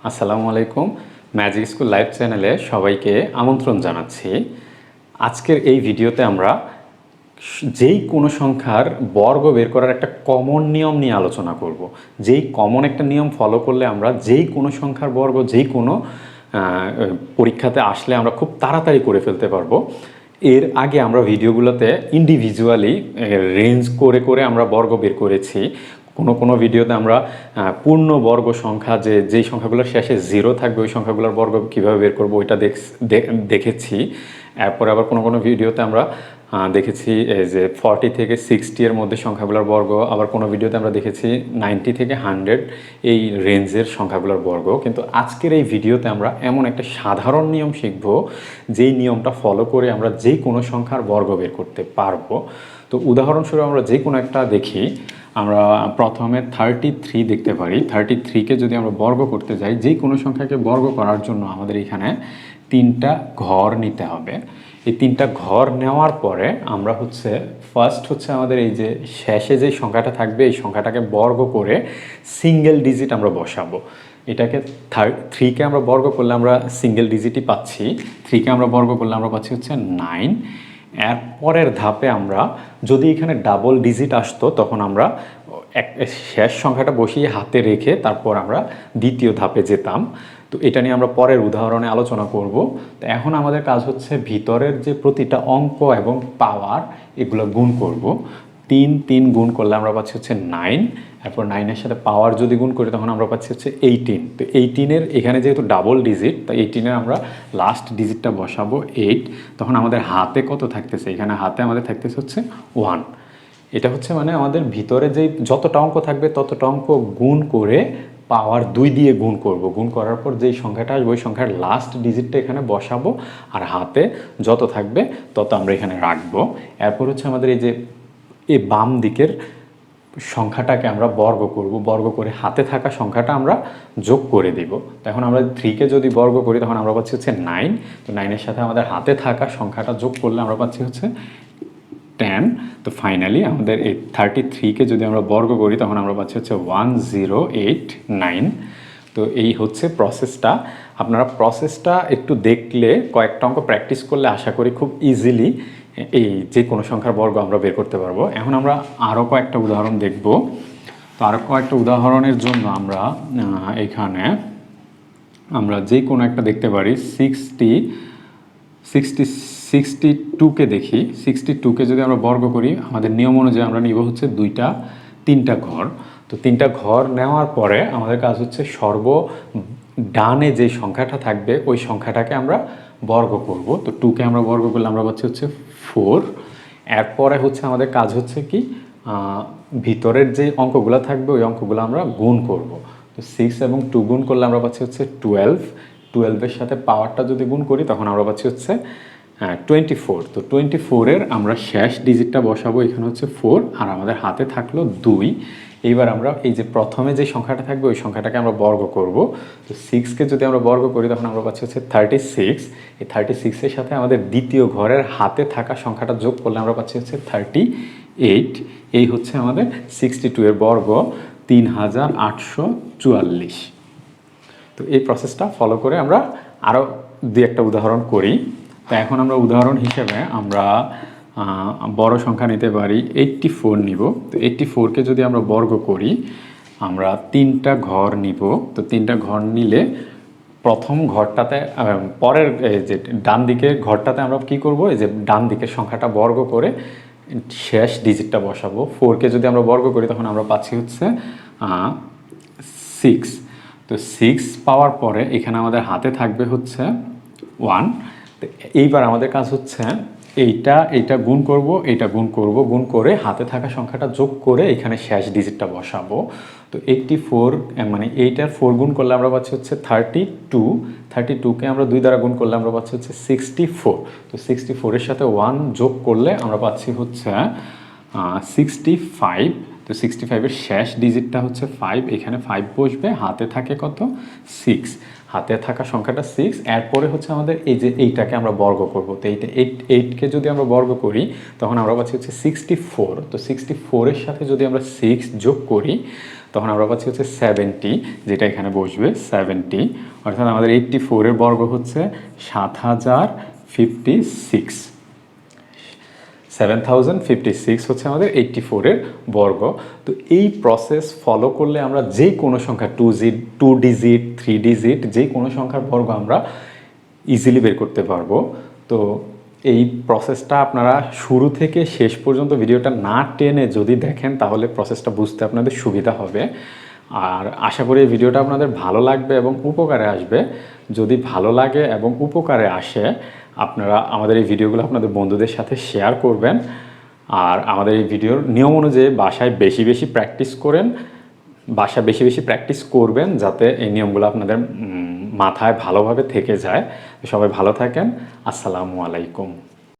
আসসালামু আলাইকুম। Magic school live চ্যানেলে সবাইকে আমন্ত্রণ জানাচ্ছি। আজকের এই ভিডিওতে আমরা যেই কোনো সংখ্যার বর্গ বের করার একটা কমন নিয়ম নিয়ে আলোচনা করব। যেই কমন একটা নিয়ম ফলো করলে আমরা যেই কোনো সংখ্যার বর্গ যেই কোনো পরীক্ষাতে আসলে আমরা খুব তাড়াতাড়ি করে ফেলতে পারবো। এর আগে আমরা ভিডিওগুলোতে ইন্ডিভিজুয়ালি রেঞ্জ করে করে আমরা বর্গ বের করেছি। কোনো ভিডিওতে আমরা পূর্ণ বর্গ সংখ্যা যেই সংখ্যাগুলোর শেষে 0 থাকবে ওই সংখ্যাগুলোর বর্গ কীভাবে বের করবো ওইটা দেখেছি। এরপরে আবার কোনো ভিডিওতে আমরা দেখেছি যে 40 থেকে 60 এর মধ্যে সংখ্যাগুলোর বর্গ, আবার কোনো ভিডিওতে আমরা দেখেছি 90 থেকে 100 এই রেঞ্জের সংখ্যাগুলোর বর্গ। কিন্তু আজকের এই ভিডিওতে আমরা এমন একটা সাধারণ নিয়ম শিখব যেই নিয়মটা ফলো করে আমরা যে কোনো সংখ্যার বর্গ বের করতে পারবো। তো উদাহরণস্বরূপ আমরা যে কোনো একটা দেখি। আমরা প্রথমে 33 দেখতে পারি। 33কে যদি আমরা বর্গ করতে যাই, যে কোনো সংখ্যাকে বর্গ করার জন্য আমাদের এখানে 3টা ঘর নিতে হবে। এই 3টা ঘর নেওয়ার পরে আমরা ফার্স্ট আমাদের এই যে শেষে যে সংখ্যাটা থাকবে এই সংখ্যাটাকে বর্গ করে সিঙ্গেল ডিজিট আমরা বসাবো। এটাকে 3কে আমরা বর্গ করলে আমরা সিঙ্গেল ডিজিটই পাচ্ছি। 3কে আমরা বর্গ করলে আমরা পাচ্ছি 9। এর পরের ধাপে আমরা যদি এখানে ডাবল ডিজিট আসতো তখন আমরা শেষ সংখ্যাটা বসিয়ে হাতে রেখে তারপর আমরা দ্বিতীয় ধাপে যেতাম। তো এটা নিয়ে আমরা পরের উদাহরণে আলোচনা করব। তো এখন আমাদের কাজ ভিতরের যে প্রতিটা অঙ্ক এবং পাওয়ার এগুলো গুণ করব। 3 গুণ করলে আমরা পাচ্ছি 9। এরপর 9-এর সাথে পাওয়ার যদি গুণ করি তখন আমরা পাচ্ছি 18। তো 18-এর এখানে যেহেতু ডাবল ডিজিট, তো 18-এর আমরা লাস্ট ডিজিটটা বসাবো 8। তখন আমাদের হাতে কত থাকতেছে? এখানে হাতে আমাদের থাকতেছে 1। এটা মানে আমাদের ভিতরে যে যতটা অঙ্ক থাকবে ততটা অঙ্ক গুণ করে পাওয়ার 2 দিয়ে গুণ করব। গুণ করার পর যেই সংখ্যাটা আসবে ওই সংখ্যার লাস্ট ডিজিটটা এখানে বসাবো, আর হাতে যত থাকবে তত আমরা এখানে রাখবো। এরপর আমাদের এই যে এই বাম দিকের সংখ্যাটাকে আমরা বর্গ করব। বর্গ করে হাতে থাকা সংখ্যাটা আমরা যোগ করে দিব। তো এখন আমরা 3কে যদি বর্গ করি তখন আমরা পাচ্ছি 9। তো 9-এর সাথে আমাদের হাতে থাকা সংখ্যাটা যোগ করলে আমরা পাচ্ছি 10। তো ফাইনালি আমাদের এই 33কে যদি আমরা বর্গ করি তখন আমরা পাচ্ছি 1089। তো এই প্রসেসটা। আপনারা প্রসেসটা একটু দেখলে, কয়েকটা অঙ্ক প্র্যাকটিস করলে আশা করি খুব ইজিলি এই যে কোনো সংখ্যার বর্গ আমরা বের করতে পারবো। এখন আমরা আরও কয়েকটা উদাহরণ দেখব। তো আরও কয়েকটা উদাহরণের জন্য আমরা এখানে আমরা যে কোনো একটা দেখতে পারি। 62কে দেখি। 62কে যদি আমরা বর্গ করি আমাদের নিয়ম অনুযায়ী আমরা নিব 3টা ঘর। তো 3টা ঘর নেওয়ার পরে আমাদের কাজ সর্ব ডানে যে সংখ্যাটা থাকবে ওই সংখ্যাটাকে আমরা বর্গ করব। তো 2কে আমরা বর্গ করলে আমরা পাচ্ছি 4। এরপরে আমাদের কাজ কি ভিতরের যে অঙ্কগুলো থাকবে ওই অঙ্কগুলো আমরা গুণ করব। তো 6 এবং 2 গুণ করলে আমরা পাচ্ছি 12। 12-এর সাথে পাওয়ারটা যদি গুণ করি তখন আমরা পাচ্ছি 24। তো 24-এর আমরা শেষ ডিজিটটা বসাবো, এখানে 4, আর আমাদের হাতে থাকলো 2। এইবার আমরা এই যে প্রথমে যে সংখ্যাটা থাকবে ওই সংখ্যাটাকে আমরা বর্গ করব। তো 6কে যদি আমরা বর্গ করি তখন আমরা পাচ্ছি 36। এই 36-এর সাথে আমাদের দ্বিতীয় ঘরের হাতে থাকা সংখ্যাটা যোগ করলে আমরা পাচ্ছি 38। এই আমাদের 62-এর বর্গ 3844। তো এই প্রসেসটা ফলো করে আমরা আরও একটা উদাহরণ করি। তো এখন আমরা উদাহরণ হিসেবে আমরা বড় সংখ্যা নিতে পারি। 84 নিব। তো 84কে যদি আমরা বর্গ করি আমরা 3টা ঘর নিব। তো 3টা ঘর নিলে প্রথম ঘরটাতে পরের যে ডান দিকের ঘরটাতে আমরা কি করব, এই যে ডান দিকের সংখ্যাটা বর্গ করে শেষ ডিজিটটা বসাবো। 4কে যদি আমরা বর্গ করি তখন আমরা পাচ্ছি 6। তো 6 পাওয়ার পরে এখানে আমাদের হাতে থাকবে 1। তো এইবার আমাদের কাজ এইটা গুণ করব, এইটা গুণ করব, গুণ করে হাতে থাকা সংখ্যাটা যোগ করে এখানে শেষ ডিজিটটা বসাবো। তো 84 মানে 8 আর 4 গুণ করলে আমরা পাচ্ছি 32। 32কে আমরা 2 দ্বারা গুণ করলে আমরা পাচ্ছি 64। তো 64-এর সাথে 1 যোগ করলে আমরা পাচ্ছি 65। তো 65-এর শেষ ডিজিটটা হচ্ছে 5, এখানে 5 বসবে, হাতে থাকে কত 6, হাতে থাকা সংখ্যাটা 6, এরপরে হচ্ছে আমাদের এই যে এইটাকে আমরা বর্গ করব। তো এইটা 8কে যদি আমরা বর্গ করি তখন আমরা পাচ্ছি হচ্ছে 64। তো 64-এর সাথে যদি আমরা 6 যোগ করি তখন আমরা পাচ্ছি হচ্ছে 70, যেটা এখানে বসবে 70, অর্থাৎ আমাদের 84-এর বর্গ হচ্ছে 7056। 7056 হচ্ছে আমাদের 84-এর বর্গ। তো এই প্রসেস ফলো করলে আমরা যে কোনো সংখ্যা 2 ডিজিট 3 ডিজিট যে কোনো সংখ্যার বর্গ আমরা ইজিলি বের করতে পারবো। তো এই প্রসেসটা আপনারা শুরু থেকে শেষ পর্যন্ত ভিডিওটা না টেনে যদি দেখেন তাহলে প্রসেসটা বুঝতে আপনাদের সুবিধা হবে। আর আশা করি এই ভিডিওটা আপনাদের ভালো লাগবে এবং উপকারে আসবে। যদি ভালো লাগে এবং উপকারে আসে আপনারা আমাদের এই ভিডিওগুলো আপনাদের বন্ধুদের সাথে শেয়ার করবেন। আর আমাদের এই ভিডিওর নিয়ম অনুযায়ী বাসায় বেশি বেশি প্র্যাকটিস করবেন যাতে এই নিয়মগুলো আপনাদের মাথায় ভালোভাবে থেকে যায়। সবাই ভালো থাকেন। আসসালামু আলাইকুম।